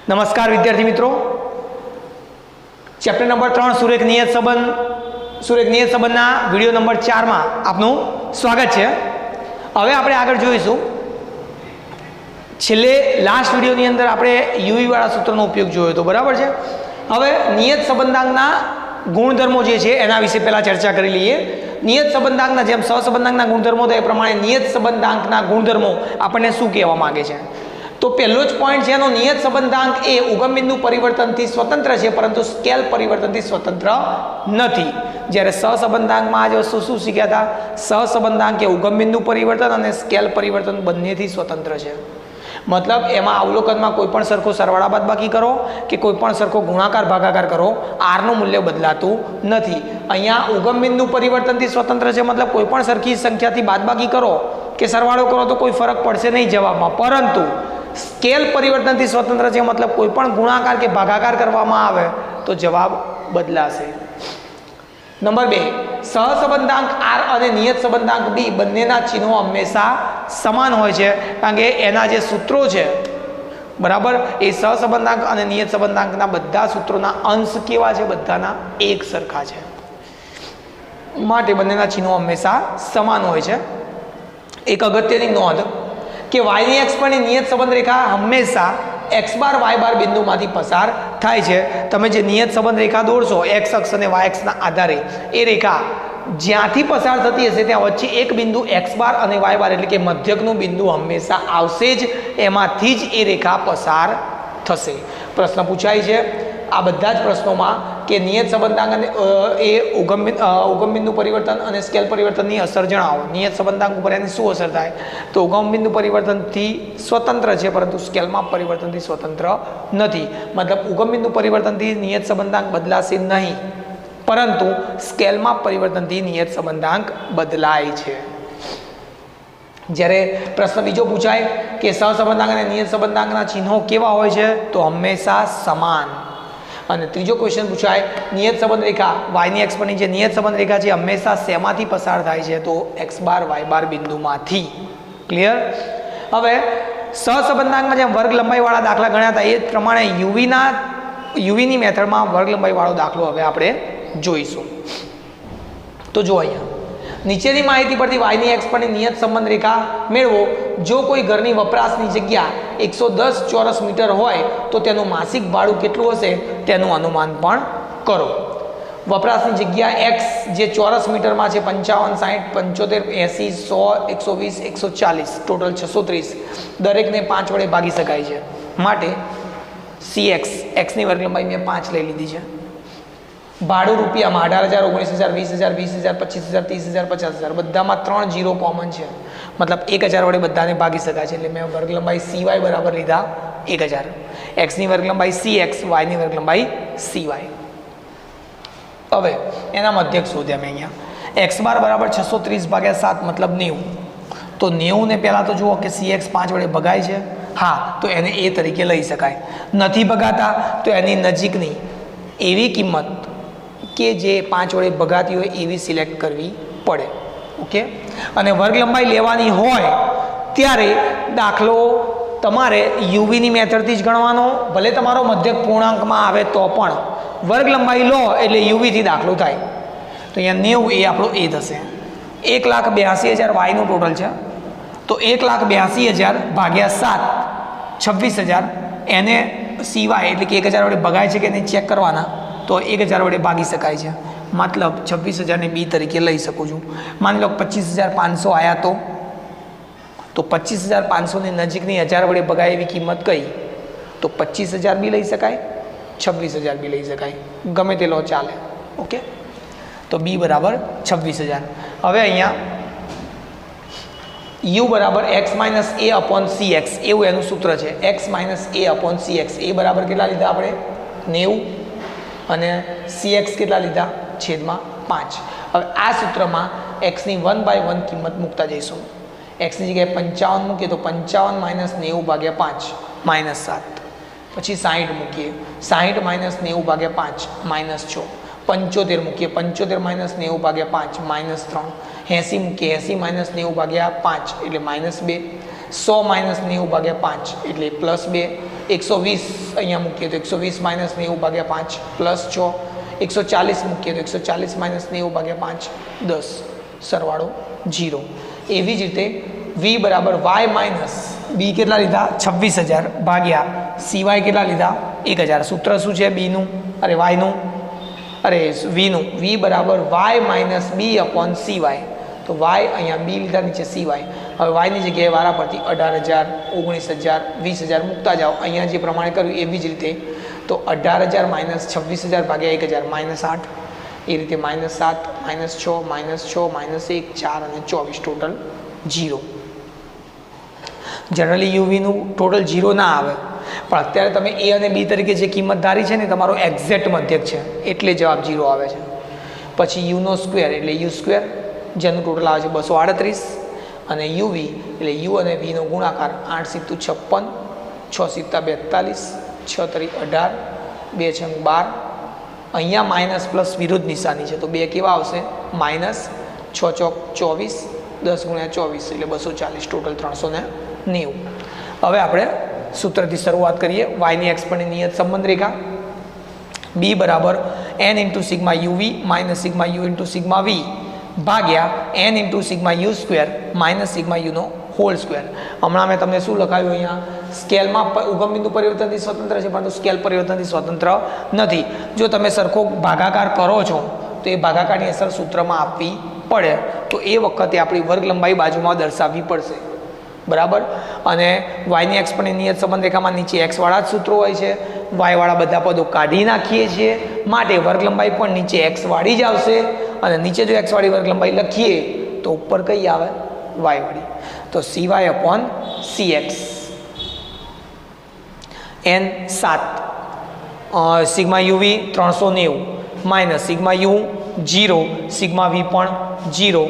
નમસ્કાર વિદ્યાર્થી મિત્રો, ચેપ્ટર નંબર 3 સુરેખ નિયત સંબંધના વિડિયો નંબર 4 માં આપનું સ્વાગત છે। હવે આપણે આગળ જોઈશું। છેલ્લે લાસ્ટ વિડિયોની અંદર આપણે યુવી વાળા સૂત્રનો ઉપયોગ જોયો હતો, બરાબર છે। હવે નિયત સંબંધાંકના ગુણધર્મો જે છે એના વિશે પહેલા ચર્ચા કરી લઈએ। નિયત સંબંધાંકના જેમ સહસંબંધાંકના ગુણધર્મો તો એ પ્રમાણે નિયત સંબંધાંકના ગુણધર્મો આપણને શું કહેવા માંગે છે? તો પહેલો જ પોઈન્ટ છે એનો, નિયત સંબંધાંક એ ઉગમ બિંદુ પરિવર્તનથી સ્વતંત્ર છે પરંતુ સ્કેલ પરિવર્તનથી સ્વતંત્ર નથી। જ્યારે સહસંબંધાંકમાં આ વસ્તુ શું શીખ્યા હતા? સહસંબંધાંક એ ઉગમ બિંદુ પરિવર્તન અને સ્કેલ પરિવર્તન બંનેથી સ્વતંત્ર છે। મતલબ એમાં અવલોકનમાં કોઈ પણ સરખો સરવાળા બાદબાકી કરો કે કોઈ પણ સરખો ગુણાકાર ભાગાકાર કરો, આર નું મૂલ્ય બદલાતું નથી। અહીંયા ઉગમ બિંદુ પરિવર્તનથી સ્વતંત્ર છે, મતલબ કોઈ પણ સરખી સંખ્યાથી બાદબાકી કરો કે સરવાળો કરો તો કોઈ ફરક પડશે નહીં જવાબમાં, પરંતુ સ્કેલ પરિવર્તનથી સ્વતંત્ર છે, મતલબ કોઈ પણ ગુણાકાર કે ભાગાકાર કરવામાં આવે તો જવાબ બદલાશે। નંબર 2, સહસંબંધાંક આર અને નિયત સંબંધાંક બી બંનેના ચિહ્નો હંમેશા સમાન હોય છે, કારણ કે એના જે સૂત્રો છે, બરાબર, એ સહસંબંધાંક અને નિયત સંબંધાંકના બધા સૂત્રોના અંશ કેવા છે? બધાના એક સરખા છે, માટે બંનેના ચિહ્નો હંમેશા સમાન હોય છે। એક અગત્યની નોંધ કે વાયની એક્સ પરની નિયત સંબંધ રેખા હંમેશા એક્સ બાર વાય બાર બિંદુમાંથી પસાર થાય છે। તમે જે નિયત સંબંધ રેખા દોરશો એક્સ અક્ષ અને વાય અક્ષના આધારે, એ રેખા જ્યાંથી પસાર થતી હશે ત્યાં વચ્ચે એક બિંદુ એક્સ બાર અને વાય બાર એટલે કે મધ્યકનું બિંદુ હંમેશા આવશે જ, એમાંથી જ એ રેખા પસાર થશે। પ્રશ્ન પૂછાય છે આ બધા જ પ્રશ્નોમાં કે નિયત સંબંધાંક એ ઉગમ બિંદુ પરિવર્તન અને સ્કેલ પરિવર્તનની અસર જણાવો। નિયત સંબંધાંક ઉપર એની શું અસર થાય? તો ઉગમ બિંદુ પરિવર્તનથી સ્વતંત્ર છે પરંતુ સ્કેલમાં પરિવર્તનથી સ્વતંત્ર નથી। મતલબ ઉગમ બિંદુ પરિવર્તનથી નિયત સંબંધાંક બદલાશે નહીં, પરંતુ સ્કેલમાં પરિવર્તનથી નિયત સંબંધાંક બદલાય છે। જ્યારે પ્રશ્ન બીજો પૂછાય કે સહસંબંધાંક અને નિયત સંબંધાંકના ચિહ્નો કેવા હોય છે? તો હંમેશા સમાન। અને ત્રીજો ક્વેશ્ચન પૂછાય, નિયત સંબંધ રેખા વાયની એક્સ પરની જે નિયત સંબંધ રેખા છે હંમેશા શેમાંથી પસાર થાય છે? તો એક્સ બાર વાય બાર બિંદુમાંથી। ક્લિયર? હવે સહસંબંધાંકમાં જેમ વર્ગ લંબાઈવાળા દાખલા ગણ્યા હતા એ જ પ્રમાણે યુવીની મેથડમાં વર્ગ લંબાઈવાળો દાખલો હવે આપણે જોઈશું। તો જો અહીંયા નીચેની માહિતી પરથી વાયની એક્સ પરની નિયત સંબંધ રેખા મેળવો। જો કોઈ ઘરની વપરાશની જગ્યા 110 ચોરસ મીટર હોય તો તેનું માસિક ભાડું કેટલું હશે તેનું અનુમાન પણ કરો। વપરાશની જગ્યા એક્સ જે ચોરસ મીટરમાં છે 55, 60, 75, 80, 100, 120, 140, ટોટલ 630, દરેકને 5 વડે ભાગી શકાય છે, માટે સી એક્સની વર્ગ લંબાઈ મેં 5 લઈ લીધી છે। ભાડું રૂપિયામાં 18,000, 19,000, 20,000, 25,000, 30,000, 50,000, બધામાં 3 0 કોમન છે, મતલબ 1,000 વડે બધાને ભાગી શકાય છે, એટલે મેં વર્ગ લંબાઈ CY બરાબર લીધા 1,000। એક્સની વર્ગ લંબાઈ CX, વાયની વર્ગ લંબાઈ CY। હવે એના મધ્યક શોધ્યા મેં અહીંયા। એક્સ બાર બરાબર 630 ભાગ્યા 7 મતલબ 90, તો 90 ને પહેલાં તો જુઓ કે CX 5 વડે ભગાય છે, હા, તો એને એ તરીકે લઈ શકાય। નથી ભગાતા તો એની નજીકની એવી કિંમત કે જે 5 વડે ભગાતી હોય એવી સિલેક્ટ કરવી પડે। ઓકે, અને વર્ગ લંબાઈ લેવાની હોય ત્યારે દાખલો તમારે યુવીની મેથડથી જ ગણવાનો, ભલે તમારો મધ્યક પૂર્ણાંકમાં આવે તો પણ વર્ગ લંબાઈ લો એટલે યુવીથી દાખલો થાય। તો અહીંયા 90 એ આપણો એ થશે। 1,82,000 વાયનું ટોટલ છે, તો 1,82,000 ભાગ્યા 7 26,000, એને સિવાય એટલે કે 1,000 વડે ભગાય છે કે એને ચેક કરવાના, તો 1,000 વડે ભાગી શકાય છે, મતલબ 26,000ને બી તરીકે લઈ શકું છું। માની લો 25,500 આવ્યા તો 25,500ની નજીકની 1000 વડે ભગાય એવી કિંમત કઈ? તો 25,000 બી લઈ શકાય, 26,000 બી લઈ શકાય, ગમે તે લો ચાલે। ઓકે, તો બી બરાબર 26,000। હવે અહીંયા યુ બરાબર એક્સ માઇનસ એ અપોન સી એક્સ એવું એનું સૂત્ર છે। એક્સ માઇનસ એ અપોન સી એક્સ, એ બરાબર કેટલા લીધા આપણે? 90, અને સી એક્સ કેટલા લીધા? છેદમાં 5। હવે આ સૂત્રમાં એક્સની 1/1 કિંમત મૂકતા જઈશું। એક્સની જગ્યાએ 55 મૂકીએ તો 55 માઇનસ 90 ભાગ્યા 5 માઇનસ 7, પછી 60 મૂકીએ, 60 માઇનસ 90 ભાગ્યા 5 માઇનસ 6, 75 મૂકીએ, 75 માઇનસ 90 ભાગ્યા 5 માઇનસ 3, 80 મૂકીએ, 80 માઇનસ 90 ભાગ્યા 5 એટલે -2, 100 માઇનસ 90 ભાગ્યા 5 એટલે +2, 120 અહીંયા મૂકીએ તો 120 માઇનસ 90 ભાગ્યા 5 પ્લસ 6, 140 મૂકીએ તો 140 માઇનસ 90 ભાગ્યા 5 10, સરવાળો 0. એવી જ રીતે v બરાબર y માઇનસ b કેટલા લીધા 26,000 ભાગ્યા cy કેટલા લીધા 1,000. સૂત્ર શું છે બીનું અરે વાયનું અરે વીનું v બરાબર y minus b upon cy. તો y અહીંયા b લીધા નીચે cy. હવે y ની જગ્યાએ વારા પરથી 18,000 19,000 20,000 મૂકતા જાઓ અહીંયા જે પ્રમાણે કર્યું એવી જ રીતે. તો 18,000 માઇનસ 26,000 ભાગ્યા 1,000 માઇનસ 8, એ રીતે માઇનસ 7 માઇનસ 6 માઇનસ 6 માઇનસ 1 4 અને 24 ટોટલ 0. જનરલી યુવીનું ટોટલ 0 ના આવે, પણ અત્યારે તમે એ અને બી તરીકે જે કિંમત ધારી છે ને તમારો એક્ઝેક્ટ મધ્યક છે એટલે જવાબ 0 આવે છે. પછી યુનો સ્ક્વેર એટલે યુ સ્ક્વેર જેનું ટોટલ આવે છે 238 અને યુવી એટલે યુ અને વીનો ગુણાકાર 8 સીતું 56 6 સીતા 42 6 તરી 18 2 છંગ 12. અહીંયા માઇનસ પ્લસ વિરુદ્ધ નિશાની છે તો બે કેવા આવશે માઇનસ 6 ચોક 24 10 ગુણ્યા 24 એટલે 240 ટોટલ 390. હવે આપણે સૂત્રથી શરૂઆત કરીએ. વાયની એક્સ પરની નિયત સંબંધ રેખા બી બરાબર n into sigma u v minus sigma u into sigma v ભાગ્યા n into sigma u square minus sigma યુનો હોલ સ્ક્વેર. હમણાં મેં તમને શું લખાયું અહીંયા સ્કેલમાં ઉગમ બિંદુ પરિવર્તનથી સ્વતંત્ર છે પરંતુ સ્કેલ પરિવર્તનથી સ્વતંત્ર નથી. જો તમે સરખો ભાગાકાર કરો છો તો એ ભાગાકારની અસર સૂત્રમાં આપવી પડે, તો એ વખતે આપણી વર્ગ લંબાઈ બાજુમાં દર્શાવવી પડશે. બરાબર. અને વાયની એક્સ પરની નિયત સંબંધ રેખામાં નીચે એક્સવાળા જ સૂત્રો હોય છે, વાયવાળા બધા પદો કાઢી નાખીએ છીએ માટે વર્ગ લંબાઈ પણ નીચે એક્સવાળી જ આવશે. અને નીચે જો એક્સવાળી વર્ગ લંબાઈ લખીએ તો ઉપર કઈ આવે વાયવાળી. તો cy upon cx n 7 sigma u v 390 minus sigma u 0 sigma v પણ 0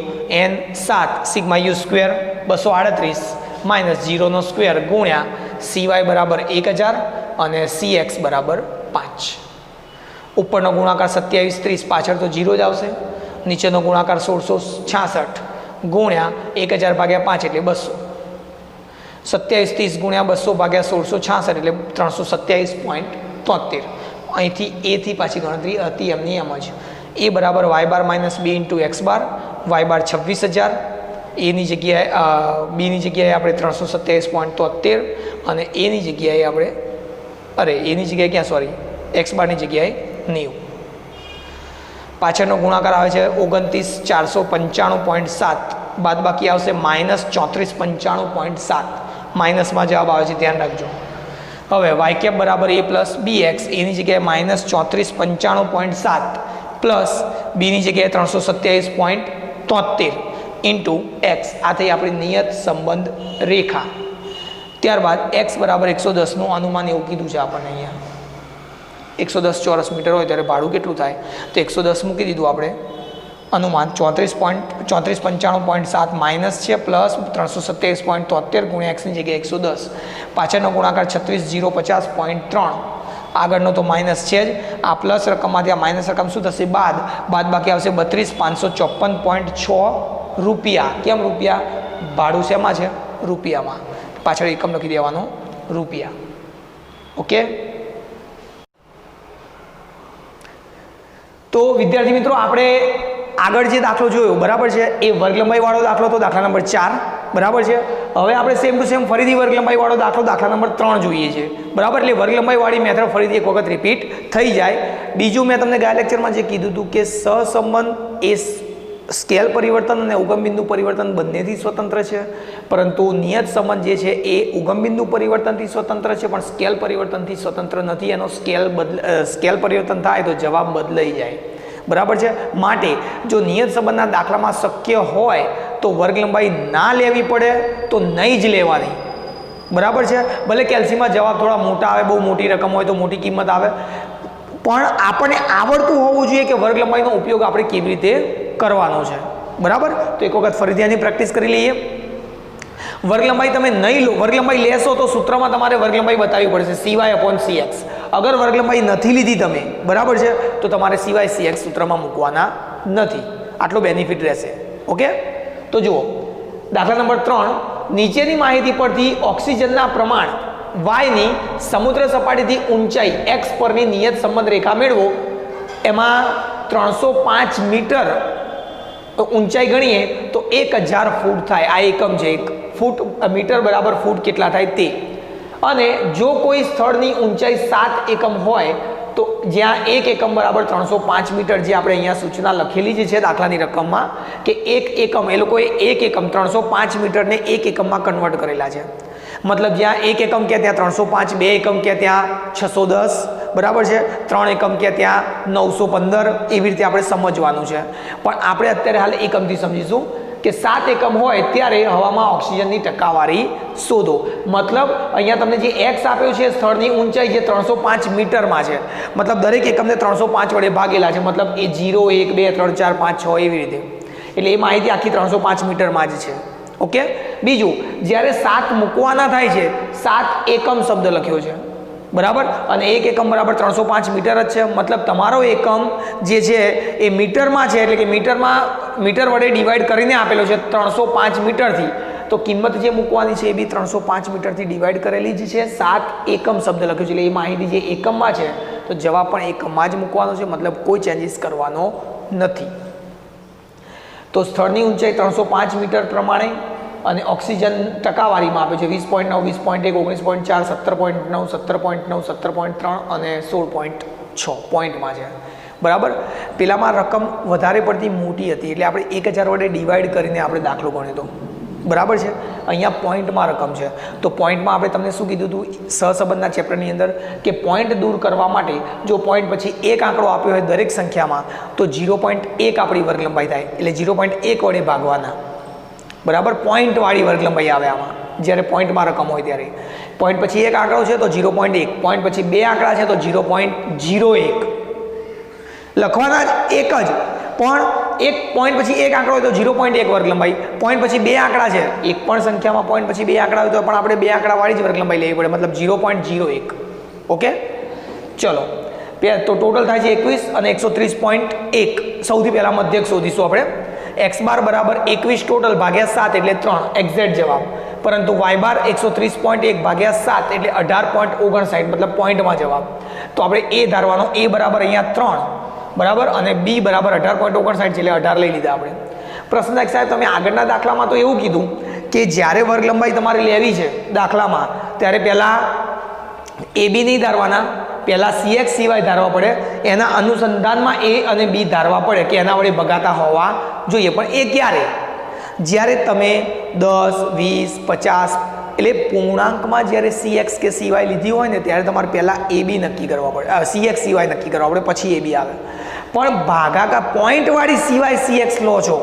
n 7 sigma u square 238 minus 0નો સ્ક્વેર ગુણ્યા cy બરાબર 1000 અને cx બરાબર 5. ઉપરનો ગુણાકાર 27 30 પાછળ તો 0 જ આવશે. નીચેનો ગુણાકાર 1666 ગુણ્યા 1000 ભાગ્યા 5 એટલે 200. 27 30 ગુણ્યા 200 ભાગ્યા 1666 એટલે 327.73. અહીંથી એથી પાછી ગણતરી હતી એમની એમ જ. એ બરાબર y bar minus b into x bar, y બાર 26,000, એની જગ્યાએ બીની જગ્યાએ આપણે 327.73 અને એની જગ્યાએ આપણે એની જગ્યાએ ક્યાં સોરી એક્સ બારની જગ્યાએ 90. પાછળનો ગુણાકાર આવે છે 29,495.7, બાદ બાકી આવશે માઇનસ 3495.7. માઇનસમાં જવાબ આવે છે, ધ્યાન રાખજો. હવે વાય કેપ બરાબર a પ્લસ બી એક્સ, એની જગ્યાએ માઇનસ 3495.7 પ્લસ બીની જગ્યાએ 327.73 ઇન્ટુ એક્સ. આ થઈ આપણી નિયત સંબંધ રેખા. ત્યારબાદ એક્સ બરાબર 110નું અનુમાન એવું કીધું છે આપણને અહીંયા 110 ચોરસ મીટર હોય ત્યારે ભાડું કેટલું થાય તો 110 મૂકી દીધું આપણે. અનુમાન 3495.7 માઇનસ છે પ્લસ 327.73 ગુણ્યા એક્સની જગ્યાએ 110. પાછળનો ગુણાકાર 36,050.3. આગળનો તો માઇનસ છે જ. આ પ્લસ રકમમાંથી આ માઇનસ રકમ શું થશે બાદ બાકી આવશે 32,554.6 રૂપિયા. કેમ રૂપિયા? ભાડું શેમાં છે? રૂપિયામાં. પાછળ એકમ લખી દેવાનો રૂપિયા. ઓકે. તો વિદ્યાર્થી મિત્રો આપણે આગળ જે દાખલો જોયો બરાબર છે એ વર્ગ લંબાઈ વાળો દાખલો તો દાખલા નંબર 4 બરાબર છે. હવે આપણે સેમ ટુ સેમ ફરીથી વર્ગ લંબાઈ વાળો દાખલો દાખલા નંબર 3 જોઈએ છે બરાબર. એટલે વર્ગ લંબાઈ વાળી મેથડ ફરીથી એક વખત રિપીટ થઈ જાય. બીજું મેં તમને ગયા લેક્ચરમાં જે કીધું હતું કે સહસંબંધ એ સ્કેલ પરિવર્તન અને ઉગમબિંદુ પરિવર્તન બંનેથી સ્વતંત્ર છે, પરંતુ નિયત સંબંધ જે છે એ ઉગમબિંદુ પરિવર્તનથી સ્વતંત્ર છે પણ સ્કેલ પરિવર્તનથી સ્વતંત્ર નથી. એનો સ્કેલ પરિવર્તન થાય તો જવાબ બદલાઈ જાય બરાબર છે. માટે જો નિયત સંબંધના દાખલામાં શક્ય હોય તો વર્ગ લંબાઈ ના લેવી પડે તો નહીં જ લેવાની બરાબર છે. ભલે કેલ્સીમાં જવાબ થોડા મોટા આવે, બહુ મોટી રકમ હોય તો મોટી કિંમત આવે, પણ આપણને આવડતું હોવું જોઈએ કે વર્ગ લંબાઈનો ઉપયોગ આપણે કેવી રીતે કરવાનો છે બરાબર. તો એક વખત ફરીથી આની પ્રેક્ટિસ કરી લઈએ. વર્ગ લંબાઈ તમે નહીં લો, વર્ગ લંબાઈ લેશો તો સૂત્રમાં તમારે વર્ગ લંબાઈ બતાવવી પડશે cy અપોન cx. અગર વર્ગ લંબાઈ નથી લીધી તમે બરાબર છે તો તમારે cy cx સૂત્રમાં મૂકવાના નથી. આટલો બેનિફિટ રહેશે. ઓકે. તો જુઓ દાખલા નંબર 3. નીચેની માહિતી પરથી ઓક્સિજનના પ્રમાણ વાયની સમુદ્ર સપાટીથી ઊંચાઈ એક્સ પરની નિયત સંબંધ રેખા મેળવો. એમાં 305 મીટર ઊંચાઈ ગણીએ તો 1000 ફૂટ થાય. આ એકમ છે. એક ફૂટ મીટર બરાબર ફૂટ કેટલા થાય તે. અને જો કોઈ સ્થળની ઊંચાઈ 7 એકમ હોય તો જ્યાં 1 એકમ બરાબર 305 મીટર, જે આપણે અહીંયા સૂચના લખેલી જ છે દાખલાની રકમમાં કે 1 એકમ, એ લોકોએ 1 એકમ 305 મીટરને 1 એકમમાં કન્વર્ટ કરેલા છે. મતલબ જ્યાં 1 એકમ કે ત્યાં 305, 2 એકમ કે ત્યાં 610, બરાબર છે, 3 એકમ કે ત્યાં 915, એવી રીતે આપણે સમજવાનું છે. પણ આપણે અત્યારે હાલ એકમથી સમજીશું કે 7 એકમ હોય ત્યારે હવામાં ઓક્સિજનની ટકાવારી શોધો. મતલબ અહીંયા તમને જે એક્સ આપ્યો છે સ્થળની ઊંચાઈ જે 305 મીટરમાં છે, મતલબ દરેક એકમને 305 વડે ભાગેલા છે. મતલબ એ 0, 1, 2, 3, 4, 5, 6 એવી રીતે. એટલે એ માહિતી આખી 305 મીટરમાં જ છે. ઓકે. બીજું, જ્યારે 7 મૂકવાના થાય છે, 7 એકમ શબ્દ લખ્યો છે, બરાબર, અને 1 એકમ બરાબર 305 મીટર જ છે. મતલબ તમારો એકમ જે છે એ મીટરમાં છે, એટલે કે મીટર વડે ડિવાઈડ કરીને આપેલો છે 305 મીટરથી. તો કિંમત જે મૂકવાની છે એ બી 305 મીટરથી ડિવાઈડ કરેલી જ છે. 7 એકમ શબ્દ લખ્યો છે, એટલે એ માહિતી જે એકમમાં છે તો જવાબ પણ એકમમાં જ મૂકવાનો છે. મતલબ કોઈ ચેન્જીસ કરવાનો નથી. તો સ્થળની ઊંચાઈ 305 મીટર પ્રમાણે અને ઓક્સિજન ટકાવારીમાં આપે છે 20.9, 20.1, 19.4, 17.9, 17.9, 17.3 અને 16.6 પોઈન્ટમાં છે. બરાબર. પેલામાં રકમ વધારે પડતી મોટી હતી એટલે આપણે 1000 વડે ડિવાઈડ કરીને આપણે દાખલો ગણ્યો હતો. બરાબર છે. અહીંયા પોઈન્ટમાં રકમ છે. તો પોઈન્ટમાં આપણે તમને શું કીધું હતું સહસંબંધના ચેપ્ટરની અંદર કે પોઈન્ટ દૂર કરવા માટે જો પોઈન્ટ પછી એક આંકડો આપ્યો હોય દરેક સંખ્યામાં તો 0.1 આપણી વર્ગ લંબાઈ થાય. એટલે 0.1 વડે ભાગવાના. બરાબર. પોઈન્ટવાળી વર્ગ લંબાઈ આવે આમાં જ્યારે પોઈન્ટમાં રકમ હોય ત્યારે. પોઈન્ટ પછી એક આંકડો છે તો 0.1, પોઈન્ટ પછી 2 આંકડા છે તો 0.01 લખવાના જ એક જ. પણ એક પોઈન્ટ પછી એક આંકડો હોય તો 0.1 વર્ગ લંબાઈ, પોઈન્ટ પછી 2 આંકડા છે, એક પણ સંખ્યામાં પોઈન્ટ પછી 2 આંકડા હોય તો પણ આપણે 2 આંકડાવાળી જ વર્ગ લંબાઈ લેવી પડે, મતલબ 0.01. ઓકે. ચલો, તો ટોટલ થાય છે 21 અને 130.1. સૌથી પહેલાં મધ્યક શોધીશું આપણે. x બાર બરાબર 21 ટોટલ ભાગ્યા 7 એટલે 3 એક્ઝેક્ટ જવાબ. પરંતુ y બાર 130.1 ભાગ્યા 7 એટલે 18.59 મતલબ પોઈન્ટમાં જવાબ. તો આપણે એ ધારવાનો, એ બરાબર અહીંયા 3 બરાબર અને બી બરાબર 18.59 એટલે 18 લઈ લીધા આપણે. પ્રશ્ન સાહેબ તમે આગળના દાખલામાં તો એવું કીધું કે જ્યારે વર્ગ લંબાઈ તમારે લેવી છે દાખલામાં ત્યારે પહેલાં એ બી નહીં ધારવાના, પહેલાં CX સિવાય ધારવા પડે. એના અનુસંધાનમાં એ અને બી ધારવા પડે કે એના વડે ભગાતા હોવા જોઈએ. પણ એ ક્યારે? જ્યારે તમે 10, 20, 50 એટલે પૂર્ણાંકમાં જ્યારે CX કે CY લીધી હોય ને ત્યારે તમારે પહેલાં એ બી નક્કી કરવા પડે, CX CY નક્કી કરવા પડે, પછી એ બી આવે. પણ ભાગાકાર પોઈન્ટવાળી સિવાય CX લો છો,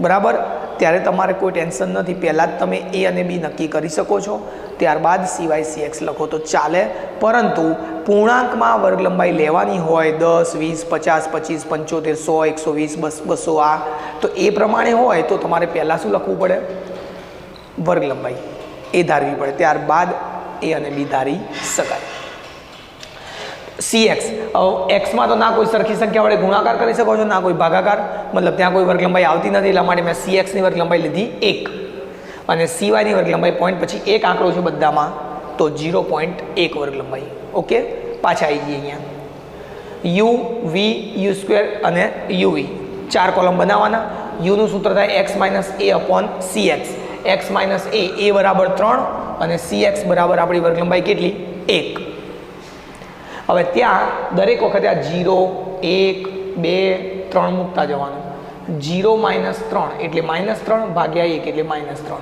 બરાબર, ત્યારે તમારે કોઈ ટેન્શન નથી. પહેલાં જ તમે એ અને બી નક્કી કરી શકો છો, ત્યારબાદ સિવાય CX લખો તો ચાલે. પરંતુ પૂર્ણાંકમાં વર્ગ લંબાઈ લેવાની હોય 10, 20, 50, 25, 75, 100, 120, 200 આ તો એ પ્રમાણે હોય તો તમારે પહેલાં શું લખવું પડે? વર્ગ લંબાઈ એ ધારવી પડે, ત્યારબાદ એ અને બી ધારી શકાય. CX એક્સમાં તો ના કોઈ સરખી સંખ્યા વડે ગુણાકાર કરી શકો છો ના કોઈ ભાગાકાર, મતલબ ત્યાં કોઈ વર્ગ લંબાઈ આવતી નથી. એટલા માટે મેં CXની વર્ગ લંબાઈ લીધી 1 અને CYની વર્ગ લંબાઈ પોઈન્ટ પછી એક આંકડો છે બધામાં તો 0.1 વર્ગ લંબાઈ. ઓકે. પાછા આવી ગઈ અહીંયા યુ વી યુ સ્ક્વેર અને યુવી 4 કોલમ બનાવવાના. યુનું સૂત્ર થાય x - a/cx. x - a બરાબર 3 અને CX બરાબર આપણી વર્ગ લંબાઈ કેટલી? 1. હવે ત્યાં દરેક વખતે આ 0, 1, 2, 3 મૂકતા જવાનું. 0 - 3 એટલે -3 ભાગ્યા 1 એટલે -3.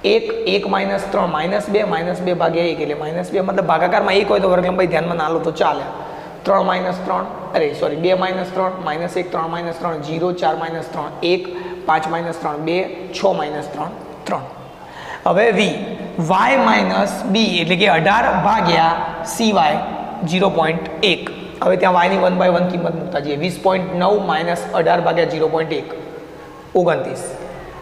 1, 1 - 3 -2, -2 ભાગ્યા 1 એટલે -2. મતલબ ભાગાકારમાં 1 હોય તો વર્ગ લંબાઈ ધ્યાનમાં ના લો તો ચાલે. 3 - 3 અરે સોરી 2 - 3 -1 3 - 3 0 4 - 3 1 5 - 3 2 6 - 3 3. હવે v y - b એટલે કે 18 ભાગ્યા CY 0.1. હવે ત્યાં y ની 1/1 કિંમત મૂકતા જઈએ. 20.9 - 18 ભાગ્યા 0.1 29.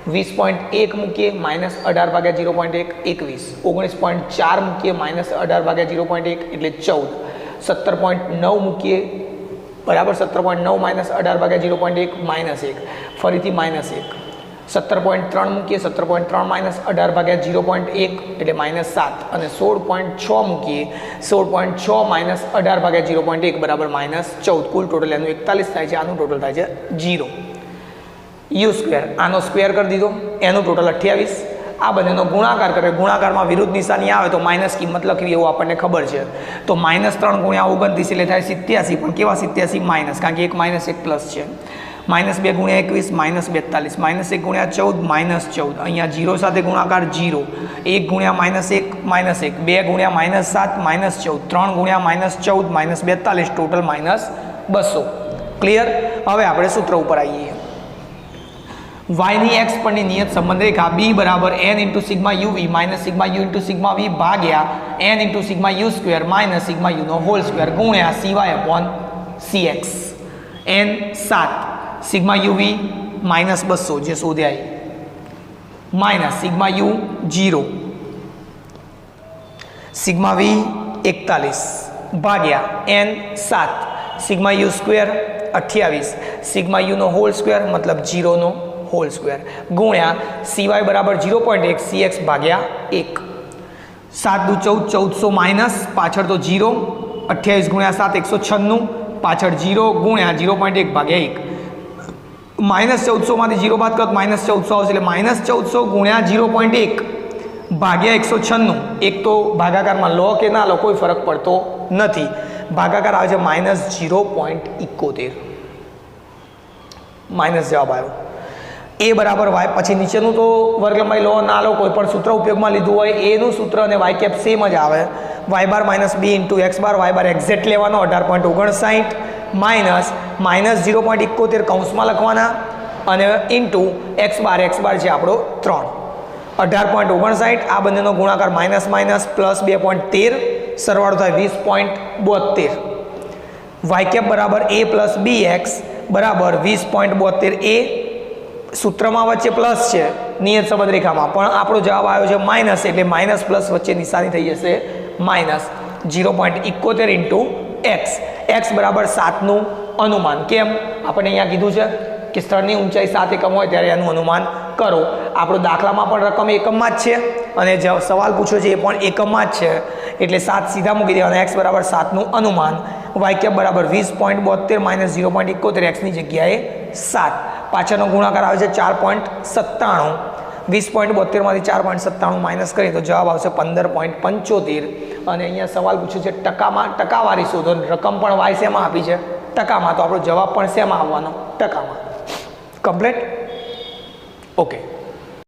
20.1 મૂકીએ -18 ભાગ્યા 0.1 21. 19.4 મૂકીએ -18 ભાગ્યા 0.1 એટલે 14. 17.9 મૂકીએ બરાબર 17.9 - 18 ભાગ્યા 0.1 -1 ફરીથી -1. 17.3 મૂકીએ, 17.3 માઇનસ 18 ભાગ્યા 0.1 એટલે -7 અને 16.6 મૂકીએ, 16.6 માઇનસ 18 ભાગ્યા 0.1 બરાબર -14. કુલ ટોટલ એનું 41 થાય છે, આનું ટોટલ થાય છે 0. યુ સ્ક્વેર આનો સ્ક્વેર કરી દીધો, એનું ટોટલ 28. આ બંનેનો ગુણાકાર કરે, ગુણાકારમાં વિરુદ્ધ નિશાની આવે તો માઇનસ કિંમત લખવી એવું આપણને ખબર છે. તો -3 ગુણ્યા 29 એટલે થાય 87, પણ કેવા 87 માઇનસ, કારણ કે એક માઇનસ એક પ્લસ છે. -2 ગુણ્યા 21 -42, -1 ગુણ્યા 14 -14, અહીંયા 0 સાથે ગુણાકાર 0, 1 ગુણ્યા -1 -1, 2 ગુણ્યા -7 -14, 3 ગુણ્યા -14 -42, ટોટલ -200. ક્લિયર? હવે આપણે સૂત્ર ઉપર આવીએ. y ની x પરની નિયત સંબંધ રેખા b બરાબર n into sigma uv minus sigma u into sigma v ભાગ્યા n into sigma u square minus sigma u નો હોલ સ્ક્વેર ગુણ્યા cy upon cx. n 7 sigma uv -200 જે શોધ્યા minus sigma u 0 sigma v 41 ભાગ્યા n 7 sigma u square 28 sigma u નો whole square મતલબ 0 નો whole square ગુણ્યા cy બરાબર 0.1 cx ભાગ્યા 1. 7 દુ 14, 1400 minus પાછળ તો 0, 28 ગુણ્યા 7 196 પાછળ 0 ગુણ્યા 0.1 ભાગ્યા 1. -1400 માંથી 0 બાદ કરો તો -1400 આવશે, એટલે -1400 ગુણ્યા 0.1 ભાગ્યા 196. એક તો ભાગાકારમાં લો કે ના લો કોઈ ફરક પડતો નથી. ભાગાકાર આવે છે -0.71. માઇનસ જવાબ આવ્યો. એ બરાબર y, પછી નીચેનું તો વર્ગલંબાઈ લો ના લો કોઈ પણ સૂત્ર ઉપયોગમાં લીધું હોય એનું સૂત્ર અને y કેપ સેમ જ આવે. y bar minus b into x બાર, y બાર એક્ઝેક્ટ લેવાનો 18.59 માઇનસ -0.71 કૌંસમાં લખવાના અને ઇન્ટુ x બાર છે આપણો 3. 18.59 આ બંનેનો ગુણાકાર માઇનસ માઇનસ પ્લસ 2.13 સરવાળો થાય 20.72. y કેપ બરાબર a પ્લસ bx બરાબર 20.72. એ સૂત્રમાં વચ્ચે પ્લસ છે નિયત સંબંધ રેખામાં, પણ આપણો જવાબ આવ્યો છે માઇનસ, એટલે માઇનસ પ્લસ વચ્ચે નિશાની થઈ જશે માઇનસ 0.71 ઇન્ટુ એક્સ. એક્સ બરાબર 7નું અનુમાન. કેમ? આપણને અહીંયા કીધું છે કે સ્થળની ઊંચાઈ 7 એકમ હોય ત્યારે એનું અનુમાન કરો. આપણો દાખલામાં પણ રકમ એકમમાં જ છે અને જે સવાલ પૂછ્યો છે એ પણ એકમમાં જ છે, એટલે 7 સીધા મૂકી દેવાના. એક્સ બરાબર 7નું અનુમાન. વાય કેપ બરાબર 20.72 માઇનસ 0.71, એક્સની જગ્યાએ 7. પાછળનો ગુણાકાર આવે છે 4.97. 20.72 માંથી 4.97 માઇનસ કરીએ તો જવાબ આવશે 15.75. અને અહીંયા સવાલ પૂછ્યો છે ટકામાં, ટકાવારી શોધો. રકમ પણ વાય શેમાં આપી છે? ટકામાં. તો આપણો જવાબ પણ શેમાં આવવાનો? ટકામાં. કમ્પ્લીટ? ઓકે.